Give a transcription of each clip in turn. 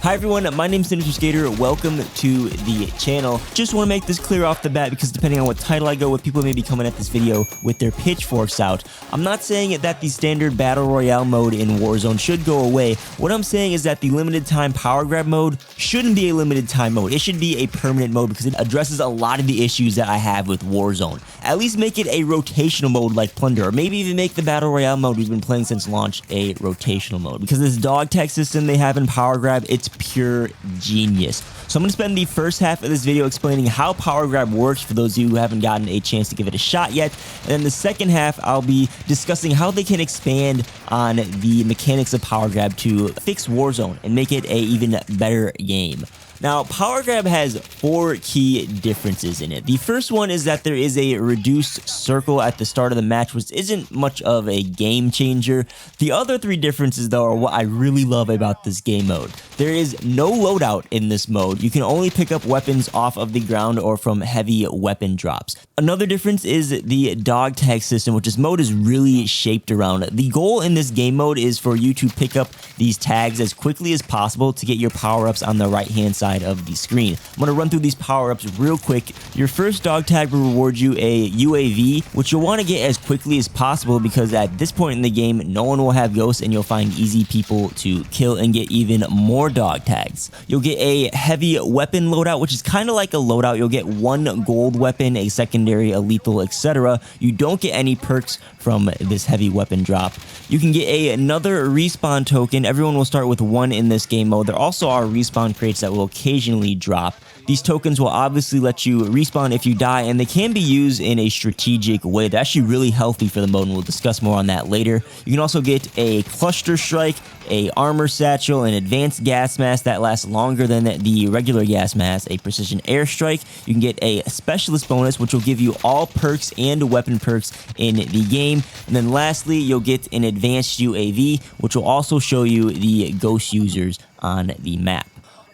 Hi everyone, my name's Sinister Skater. Welcome to the channel. Just want to make this clear off the bat because depending on what title I go with, people may be coming at this video with their pitchforks out. I'm not saying that the standard Battle Royale mode in Warzone should go away. What I'm saying is that the limited time power grab mode shouldn't be a limited time mode. It should be a permanent mode because it addresses a lot of the issues that I have with Warzone. At least make it a rotational mode like Plunder, or maybe even make the Battle Royale mode we've been playing since launch a rotational mode. Because this dog tag system they have in power grab, it's pure genius. So I'm going to spend the first half of this video explaining how power grab works for those of you who haven't gotten a chance to give it a shot yet. And then the second half, I'll be discussing how they can expand on the mechanics of power grab to fix Warzone and make it a even better game. Now, power grab has 4 key differences in it. The first one is that there is a reduced circle at the start of the match, which isn't much of a game changer. The other 3 differences, though, are what I really love about this game mode. There is no loadout in this mode. You can only pick up weapons off of the ground or from heavy weapon drops. Another difference is the dog tag system, which this mode is really shaped around. The goal in this game mode is for you to pick up these tags as quickly as possible to get your power-ups on the right-hand side of the screen. I'm going to run through these power-ups real quick. Your first dog tag will reward you a UAV, which you'll want to get as quickly as possible because at this point in the game, no one will have ghosts and you'll find easy people to kill and get even more dog tags. You'll get a heavy weapon loadout, which is kind of like a loadout. You'll get 1 gold weapon, a secondary, a lethal, etc. You don't get any perks from this heavy weapon drop. You can get another respawn token. Everyone will start with 1 in this game mode. There also are respawn crates that will occasionally drop. These tokens will obviously let you respawn if you die, and they can be used in a strategic way. They're actually really healthy for the mode, and we'll discuss more on that later. You can also get a cluster strike, a armor satchel, an advanced gas mask that lasts longer than the regular gas mask, a precision airstrike. You can get a specialist bonus, which will give you all perks and weapon perks in the game. And then lastly, you'll get an advanced UAV, which will also show you the ghost users on the map.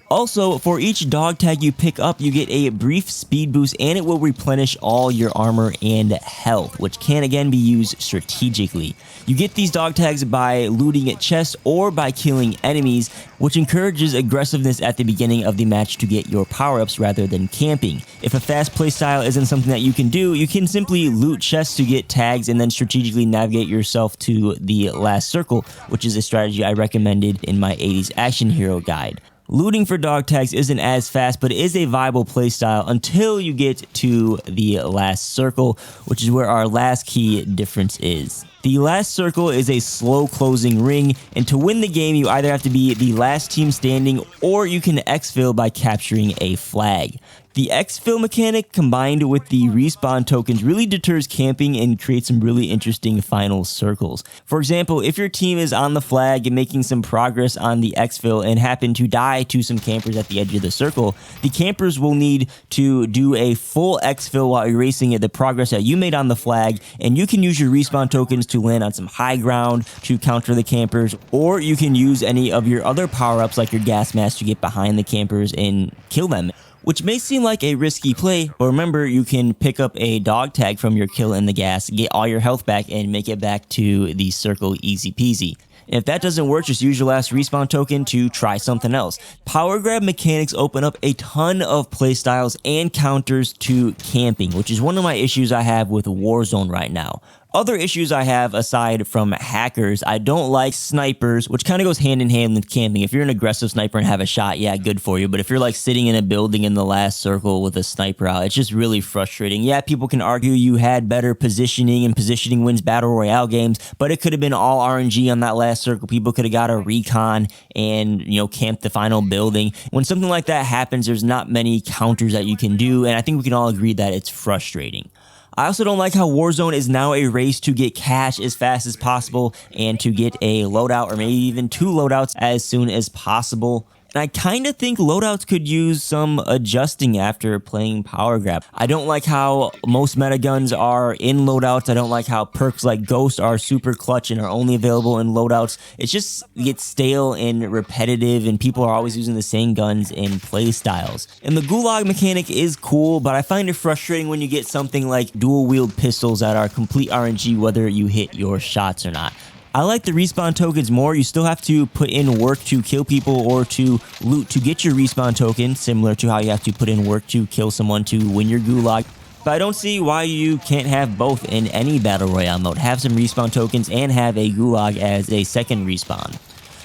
Also, for each dog tag you pick up, you get a brief speed boost and it will replenish all your armor and health, which can again be used strategically. You get these dog tags by looting at chests or by killing enemies, which encourages aggressiveness at the beginning of the match to get your power-ups rather than camping. If a fast play style isn't something that you can do, you can simply loot chests to get tags and then strategically navigate yourself to the last circle, which is a strategy I recommended in my 80s action hero guide. Looting for dog tags isn't as fast, but it is a viable playstyle until you get to the last circle, which is where our last key difference is. The last circle is a slow closing ring, and to win the game, you either have to be the last team standing or you can exfil by capturing a flag. The exfil mechanic combined with the respawn tokens really deters camping and creates some really interesting final circles. For example, if your team is on the flag and making some progress on the exfil and happen to die to some campers at the edge of the circle, the campers will need to do a full exfil while erasing the progress that you made on the flag, and you can use your respawn tokens to land on some high ground to counter the campers, or you can use any of your other power-ups like your gas mask to get behind the campers and kill them. Which may seem like a risky play, but remember you can pick up a dog tag from your kill in the gas, get all your health back, and make it back to the circle easy peasy. And if that doesn't work, just use your last respawn token to try something else. Power grab mechanics open up a ton of playstyles and counters to camping, which is one of my issues I have with Warzone right now. Other issues I have aside from hackers, I don't like snipers, which kind of goes hand in hand with camping. If you're an aggressive sniper and have a shot, yeah, good for you. But if you're like sitting in a building in the last circle with a sniper out, it's just really frustrating. Yeah, people can argue you had better positioning and positioning wins battle royale games, but it could have been all RNG on that last circle. People could have got a recon and, camped the final building. When something like that happens, there's not many counters that you can do, and I think we can all agree that it's frustrating. I also don't like how Warzone is now a race to get cash as fast as possible and to get a loadout or maybe even 2 loadouts as soon as possible. And I kind of think loadouts could use some adjusting after playing power grab. I don't like how most meta guns are in loadouts. I don't like how perks like Ghost are super clutch and are only available in loadouts. It just gets stale and repetitive, and people are always using the same guns in play styles. And the Gulag mechanic is cool, but I find it frustrating when you get something like dual wield pistols that are complete RNG whether you hit your shots or not. I like the respawn tokens more. You still have to put in work to kill people or to loot to get your respawn token, similar to how you have to put in work to kill someone to win your gulag. But I don't see why you can't have both in any Battle Royale mode. Have some respawn tokens and have a gulag as a second respawn.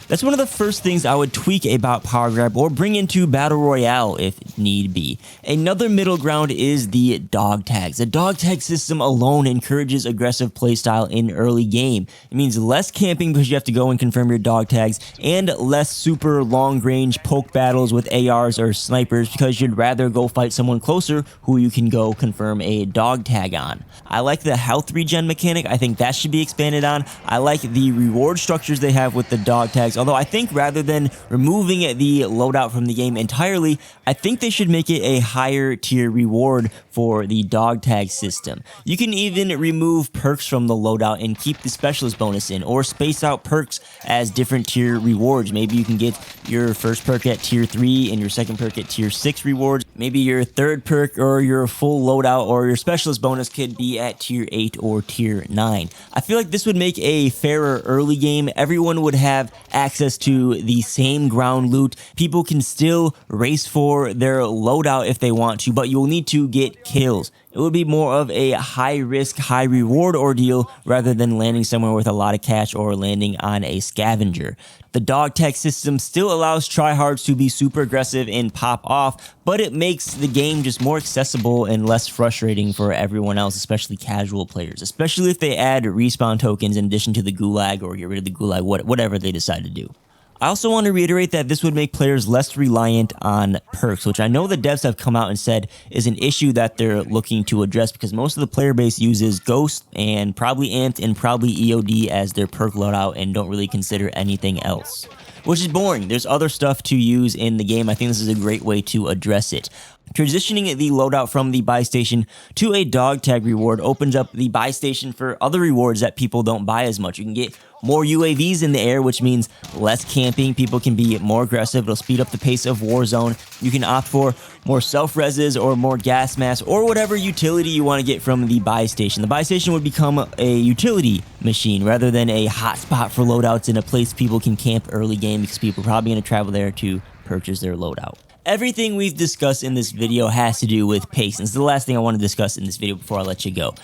That's one of the first things I would tweak about Power Grab or bring into Battle Royale if need be. Another middle ground is the dog tags. The dog tag system alone encourages aggressive playstyle in early game. It means less camping because you have to go and confirm your dog tags, and less super long range poke battles with ARs or snipers because you'd rather go fight someone closer who you can go confirm a dog tag on. I like the health regen mechanic. I think that should be expanded on. I like the reward structures they have with the dog tags. Although I think rather than removing the loadout from the game entirely, I think they should make it a higher tier reward for the dog tag system. You can even remove perks from the loadout and keep the specialist bonus in, or space out perks as different tier rewards. Maybe you can get your first perk at tier 3 and your second perk at tier 6 rewards. Maybe your third perk or your full loadout or your specialist bonus could be at tier 8 or tier 9. I feel like this would make a fairer early game. Everyone would have access to the same ground loot. People can still race for their loadout if they want to, but you will need to get kills. It would be more of a high risk, high reward ordeal rather than landing somewhere with a lot of cash or landing on a scavenger. The dog tag system still allows tryhards to be super aggressive and pop off, but it makes the game just more accessible and less frustrating for everyone else, especially casual players, especially if they add respawn tokens in addition to the gulag or get rid of the gulag, whatever they decide to do. I also want to reiterate that this would make players less reliant on perks, which I know the devs have come out and said is an issue that they're looking to address, because most of the player base uses Ghost and probably Amped and probably EOD as their perk loadout and don't really consider anything else, which is boring. There's other stuff to use in the game. I think this is a great way to address it. Transitioning the loadout from the buy station to a dog tag reward opens up the buy station for other rewards that people don't buy as much. You can get more UAVs in the air, which means less camping. People can be more aggressive. It'll speed up the pace of Warzone. You can opt for more self-reses or more gas masks or whatever utility you want to get from the buy station. The buy station would become a utility machine rather than a hotspot for loadouts in a place people can camp early game, because people are probably going to travel there to purchase their loadout. Everything we've discussed in this video has to do with pace, and this is the last thing I want to discuss in this video before I let you go.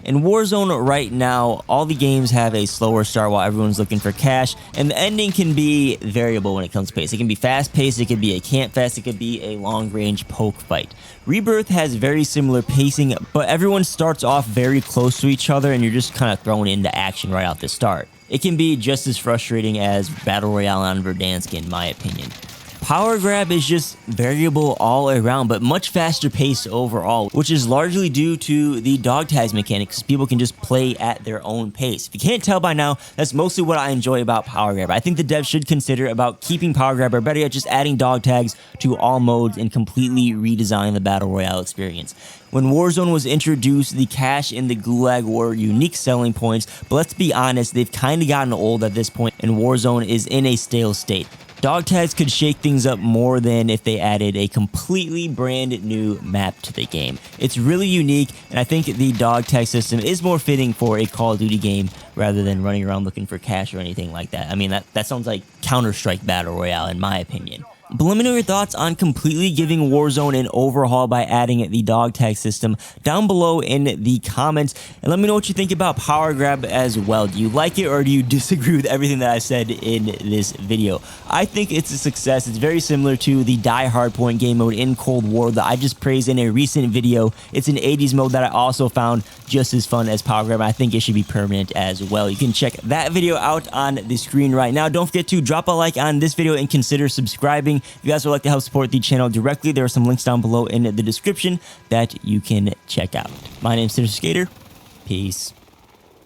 In Warzone right now, all the games have a slower start while everyone's looking for cash, and the ending can be variable when it comes to pace. It can be fast-paced, it could be a camp fest, it could be a long-range poke fight. Rebirth has very similar pacing, but everyone starts off very close to each other, and you're just kind of thrown into action right off the start. It can be just as frustrating as Battle Royale on Verdansk, in my opinion. Power Grab is just variable all around, but much faster pace overall, which is largely due to the dog tags mechanics. People can just play at their own pace. If you can't tell by now, that's mostly what I enjoy about Power Grab. I think the devs should consider about keeping Power Grab, or better yet, just adding dog tags to all modes and completely redesign the Battle Royale experience. When Warzone was introduced, the cash and the gulag were unique selling points, but let's be honest, they've kind of gotten old at this point, and Warzone is in a stale state. Dog tags could shake things up more than if they added a completely brand new map to the game. It's really unique, and I think the dog tag system is more fitting for a Call of Duty game rather than running around looking for cash or anything like that. I mean, that sounds like Counter-Strike Battle Royale in my opinion. But let me know your thoughts on completely giving Warzone an overhaul by adding the dog tag system down below in the comments. And let me know what you think about Power Grab as well. Do you like it or do you disagree with everything that I said in this video? I think it's a success. It's very similar to the Die Hardpoint game mode in Cold War that I just praised in a recent video. It's an 80s mode that I also found just as fun as Power Grab. I think it should be permanent as well. You can check that video out on the screen right now. Don't forget to drop a like on this video and consider subscribing. If you guys would like to help support the channel directly, there are some links down below in the description that you can check out. My name's Sinister Skater. Peace.